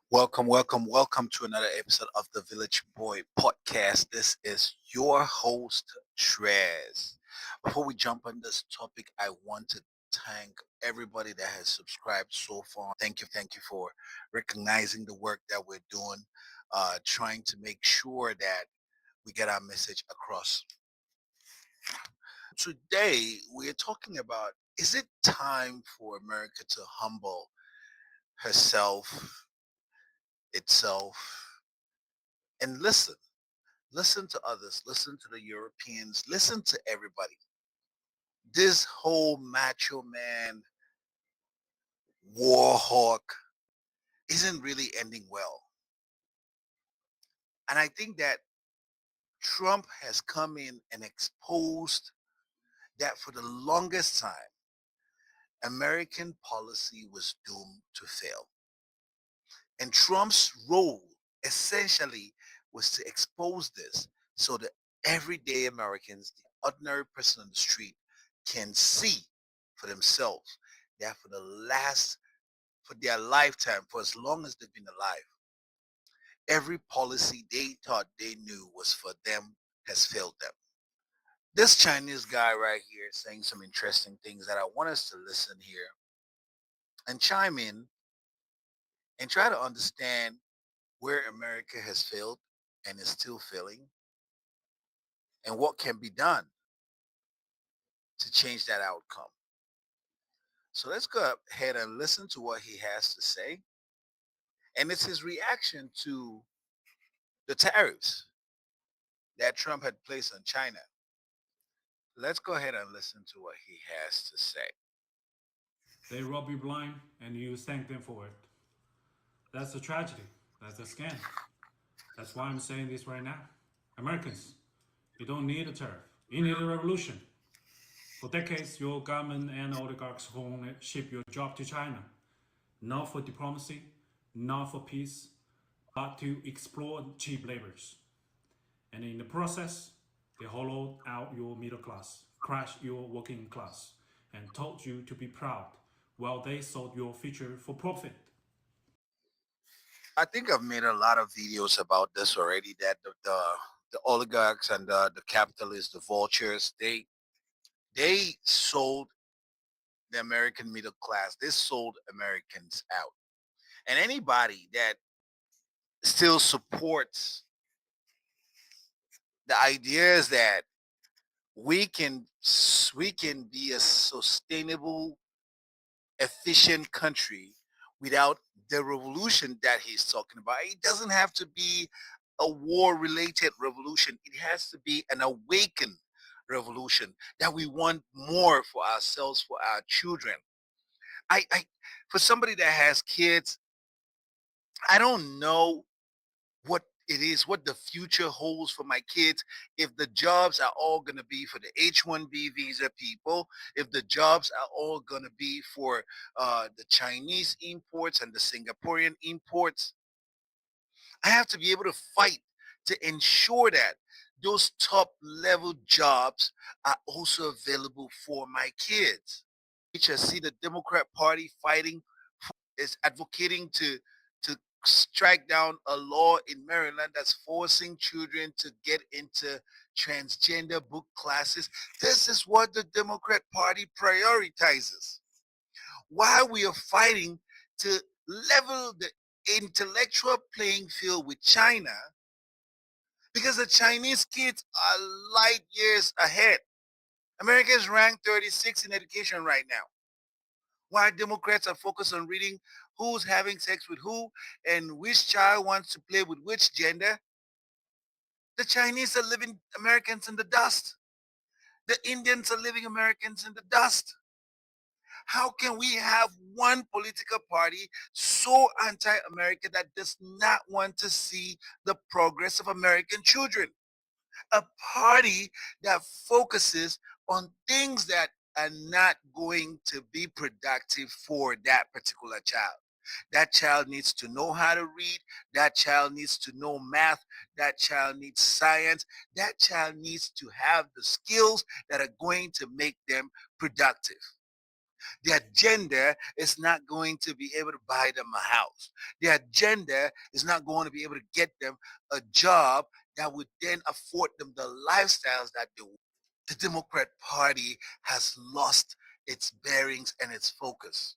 Welcome to another episode of the Village Boy podcast. This is your host, Trez. Before we jump on this topic, I want to thank everybody that has subscribed so far. Thank you for recognizing the work that we're doing, trying to make sure that we get our message across. Today, we're talking about, is it time for America to humble herself, itself, and listen to others, listen to the Europeans, listen to everybody. This whole macho man war hawk isn't really ending well. And I think that Trump has come in and exposed that for the longest time, American policy was doomed to fail. And Trump's role essentially was to expose this so that everyday Americans, the ordinary person on the street, can see for themselves that for their lifetime, for as long as they've been alive, every policy they thought they knew was for them has failed them. This Chinese guy right here is saying some interesting things that I want us to listen here and chime in and try to understand where America has failed and is still failing and what can be done to change that outcome. So let's go ahead and listen to what he has to say. And it's his reaction to the tariffs that Trump had placed on China. Let's go ahead and listen to what he has to say. They rob you blind and you thank them for it. That's a tragedy. That's a scam. That's why I'm saying this right now. Americans, you don't need a tariff. You need a revolution. For decades, your government and oligarchs only ship your job to China, not for diplomacy, not for peace, but to exploit cheap laborers. And in the process, they hollowed out your middle class, crashed your working class, and told you to be proud while they sold your future for profit. I think I've made a lot of videos about this already that the oligarchs and the capitalists, the vultures, they sold the American middle class. They sold Americans out. And anybody that still supports the idea is that we can be a sustainable, efficient country without the revolution that he's talking about. It doesn't have to be a war-related revolution. It has to be an awakened revolution that we want more for ourselves, for our children. I for somebody that has kids, I don't know what it is, what the future holds for my kids, if the jobs are all going to be for the H-1B visa people, if the jobs are all going to be for the Chinese imports and the Singaporean imports. I have to be able to fight to ensure that those top level jobs are also available for my kids. I see the Democrat Party fighting is advocating to strike down a law in Maryland that's forcing children to get into transgender book classes. This is what the Democrat Party prioritizes. Why we are fighting to level the intellectual playing field with China, because the Chinese kids are light years ahead. America is ranked 36 in education right now. Why Democrats are focused on reading who's having sex with who and which child wants to play with which gender. The Chinese are living Americans in the dust. The Indians are living Americans in the dust. How can we have one political party so anti-American that does not want to see the progress of American children? A party that focuses on things that are not going to be productive for that particular child. That child needs to know how to read. That child needs to know math. That child needs science. That child needs to have the skills that are going to make them productive. The agenda is not going to be able to buy them a house. The agenda is not going to be able to get them a job that would then afford them the lifestyles that they want. The Democrat Party has lost its bearings and its focus.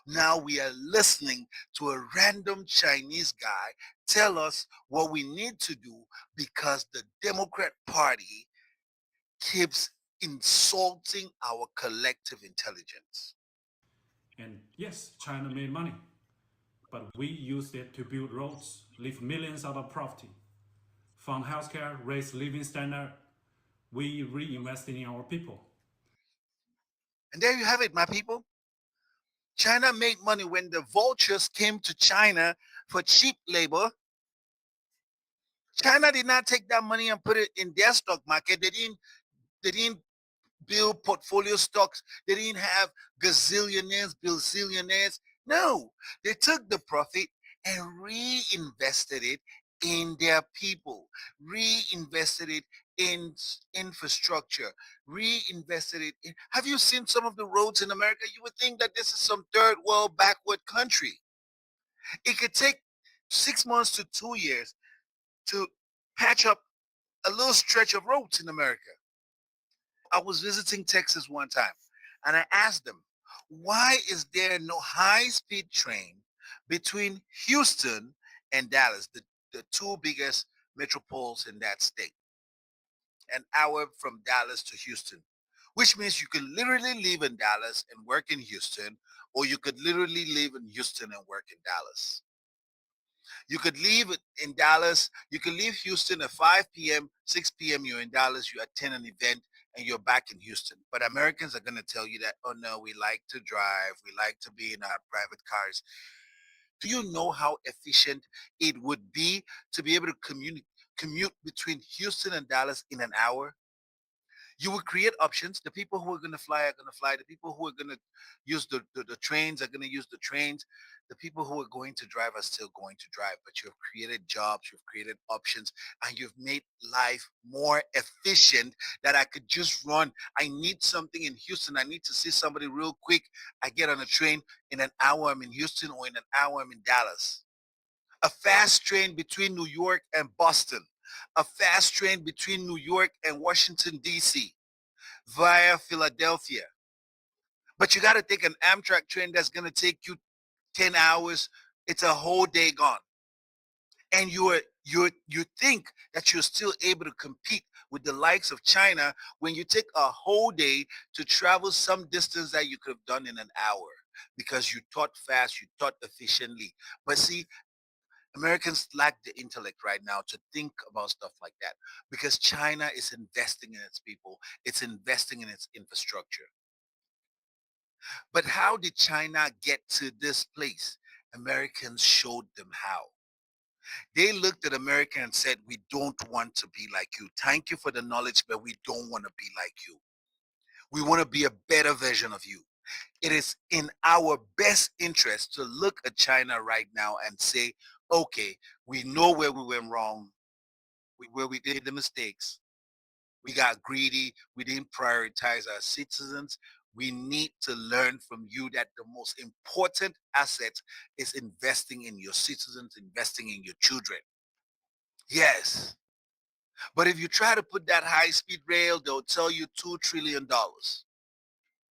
Now we are listening to a random Chinese guy tell us what we need to do because the Democrat Party keeps insulting our collective intelligence. And yes, China made money, but we used it to build roads, lift millions out of poverty, fund healthcare, raise living standard. We reinvested in our people. And there you have it, my people. China made money when the vultures came to China for cheap labor. China did not take that money and put it in their stock market. They didn't build portfolio stocks. They didn't have gazillionaires, bazillionaires. No, they took the profit and reinvested it in their people, reinvested it in infrastructure, reinvested it in. Have you seen some of the roads in America? You would think that this is some third world backward country. It could take 6 months to 2 years to patch up a little stretch of roads in America. I was visiting Texas one time and I asked them, why is there no high speed train between Houston and Dallas, the two biggest metropoles in that state? An hour from Dallas to Houston, which means you could literally live in Dallas and work in Houston, or you could literally live in Houston and work in Dallas. You could leave in Dallas. You could leave Houston at 5 p.m., 6 p.m. You're in Dallas. You attend an event and you're back in Houston. But Americans are going to tell you that, oh no, we like to drive. We like to be in our private cars. Do you know how efficient it would be to be able to commute between Houston and Dallas in an hour? You will create options. The people who are going to fly are going to fly. The people who are going to use the trains are going to use the trains. The people who are going to drive are still going to drive. But you've created jobs, you've created options, and you've made life more efficient that I could just run. I need something in Houston. I need to see somebody real quick. I get on a train. In an hour, I'm in Houston, or in an hour, I'm in Dallas. A fast train between New York and Boston, a fast train between New York and Washington, D.C., via Philadelphia. But you got to take an Amtrak train that's going to take you 10 hours. It's a whole day gone. And you think that you're still able to compete with the likes of China when you take a whole day to travel some distance that you could have done in an hour because you thought fast, you thought efficiently. But see, Americans lack the intellect right now to think about stuff like that because China is investing in its people. It's investing in its infrastructure. But how did China get to this place? Americans showed them how. They looked at America and said, we don't want to be like you. Thank you for the knowledge, but we don't want to be like you. We want to be a better version of you. It is in our best interest to look at China right now and say, okay, we know where we went wrong, where we did the mistakes. We got greedy. We didn't prioritize our citizens. We need to learn from you that the most important asset is investing in your citizens, investing in your children. Yes. But if you try to put that high speed rail, they'll tell you $2 trillion.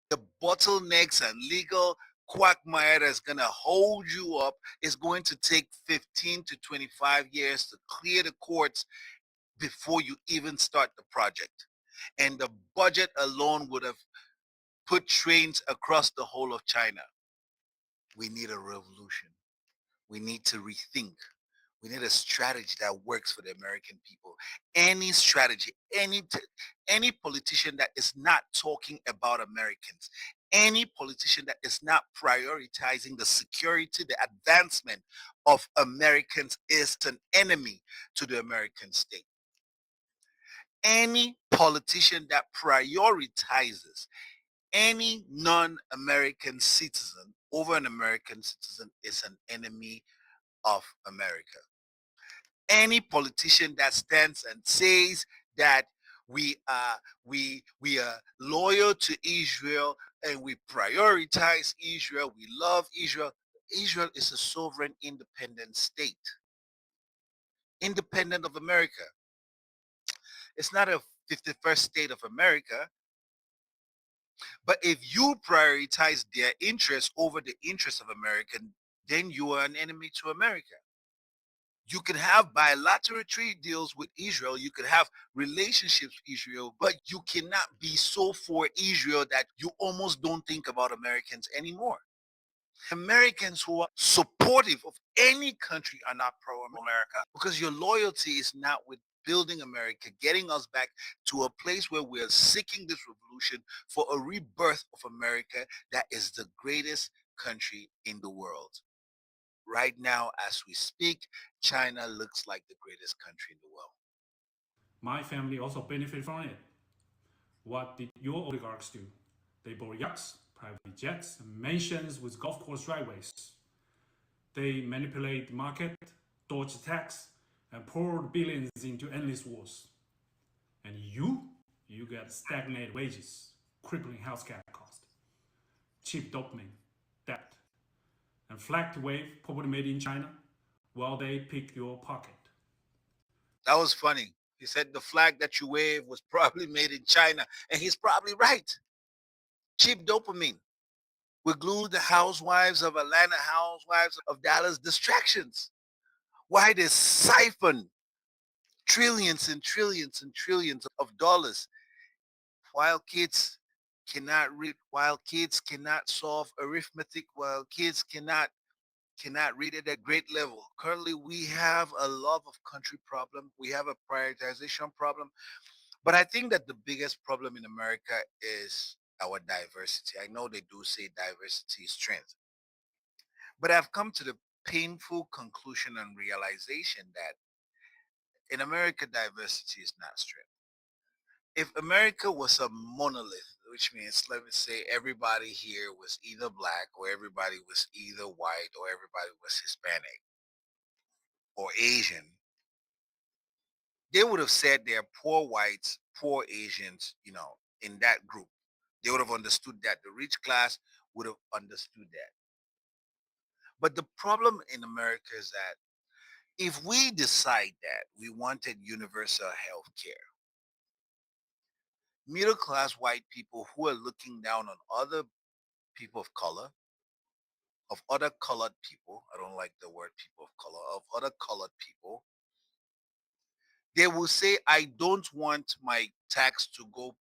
The bottlenecks and legal quagmire that's going to hold you up is going to take 15 to 25 years to clear the courts before you even start the project. And the budget alone would have put trains across the whole of China. We need a revolution. We need to rethink. We need a strategy that works for the American people. Any strategy, any politician that is not talking about Americans, any politician that is not prioritizing the security, the advancement of Americans is an enemy to the American state. Any politician that prioritizes any non-American citizen over an American citizen is an enemy of America. Any politician that stands and says that We are we are loyal to Israel and we prioritize Israel. We love Israel. Israel is a sovereign, independent state, independent of America. It's not a 51st state of America. But if you prioritize their interests over the interests of America, then you are an enemy to America. You can have bilateral trade deals with Israel. You can have relationships with Israel, but you cannot be so for Israel that you almost don't think about Americans anymore. Americans who are supportive of any country are not pro-America because your loyalty is not with building America, getting us back to a place where we're seeking this revolution for a rebirth of America that is the greatest country in the world. Right now, as we speak, China looks like the greatest country in the world. My family also benefit from it. What did your oligarchs do? They bought yachts, private jets, and mansions with golf course driveways. They manipulate the market, dodge tax, and poured billions into endless wars. And you get stagnant wages, crippling healthcare costs, cheap dopamine, debt, and flag to wave, probably made in China, while they pick your pocket. That was funny. He said the flag that you wave was probably made in China, and he's probably right. Cheap dopamine. We glued the housewives of Atlanta, housewives of Dallas distractions. Why they siphon trillions and trillions and trillions of dollars while kids cannot read, while kids cannot solve arithmetic, while kids cannot read at a great level. Currently, we have a love of country problem. We have a prioritization problem. But I think that the biggest problem in America is our diversity. I know they do say diversity is strength. But I've come to the painful conclusion and realization that in America, diversity is not strength. If America was a monolith, which means, let me say, everybody here was either black or everybody was either white or everybody was Hispanic or Asian, they would have said there are poor whites, poor Asians, in that group. They would have understood that. The rich class would have understood that. But the problem in America is that if we decide that we wanted universal health care, middle class white people who are looking down on other people of color, of other colored people, I don't like the word people of color, of other colored people, they will say, I don't want my tax to go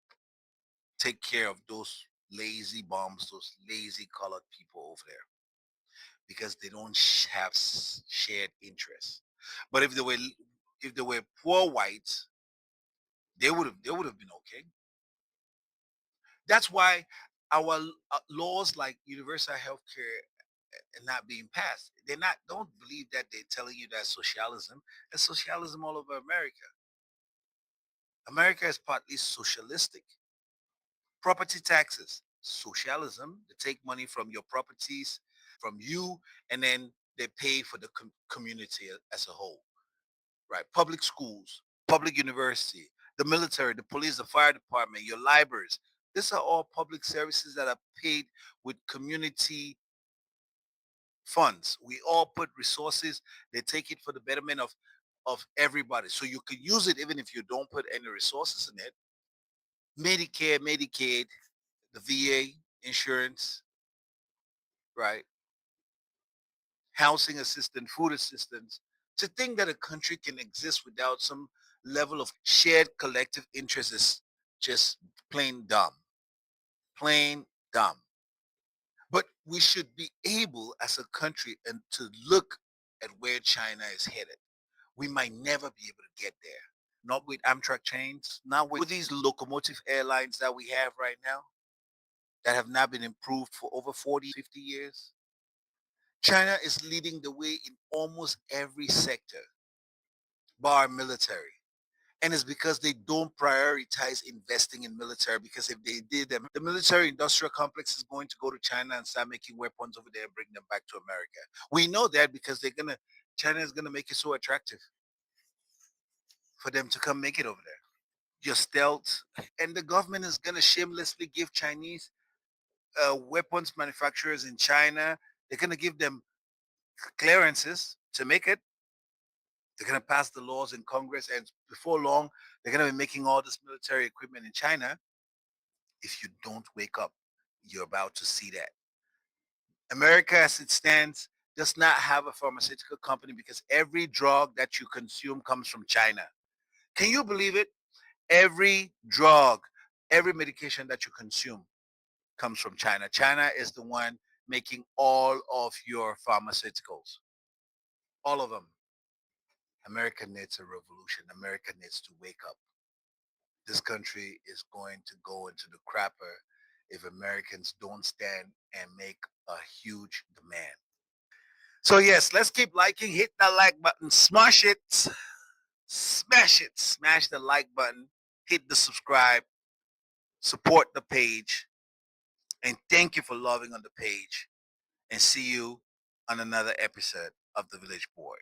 take care of those lazy bums, those lazy colored people over there because they don't have shared interests. But if they were poor whites, they would have been okay. That's why our laws like universal health care are not being passed. They're not. Don't believe that they're telling you that socialism. There's socialism all over America. America is partly socialistic. Property taxes, socialism. They take money from your properties, from you, and then they pay for the community as a whole. Right? Public schools, public university, the military, the police, the fire department, your libraries. These are all public services that are paid with community funds. We all put resources. They take it for the betterment of everybody. So you can use it even if you don't put any resources in it. Medicare, Medicaid, the VA, insurance, right? Housing assistance, food assistance. To think that a country can exist without some level of shared collective interest is just plain dumb. Plain dumb. But we should be able as a country and to look at where China is headed. We might never be able to get there. Not with Amtrak trains, not with these locomotive airlines that we have right now that have not been improved for over 40, 50 years. China is leading the way in almost every sector, bar military. And it's because they don't prioritize investing in military. Because if they did, the military industrial complex is going to go to China and start making weapons over there and bring them back to America. We know that because China is gonna make it so attractive for them to come make it over there. your stealth, and the government is going to shamelessly give Chinese weapons manufacturers in China, they're going to give them clearances to make it. They're going to pass the laws in Congress, and before long, they're going to be making all this military equipment in China. If you don't wake up, you're about to see that. America, as it stands, does not have a pharmaceutical company because every drug that you consume comes from China. Can you believe it? Every drug, every medication that you consume comes from China. China is the one making all of your pharmaceuticals, all of them. America needs a revolution. America needs to wake up. This country is going to go into the crapper if Americans don't stand and make a huge demand. So yes, let's keep liking. Hit that like button. Smash it. Smash it. Smash the like button. Hit the subscribe. Support the page. And thank you for loving on the page. And see you on another episode of The Village Board.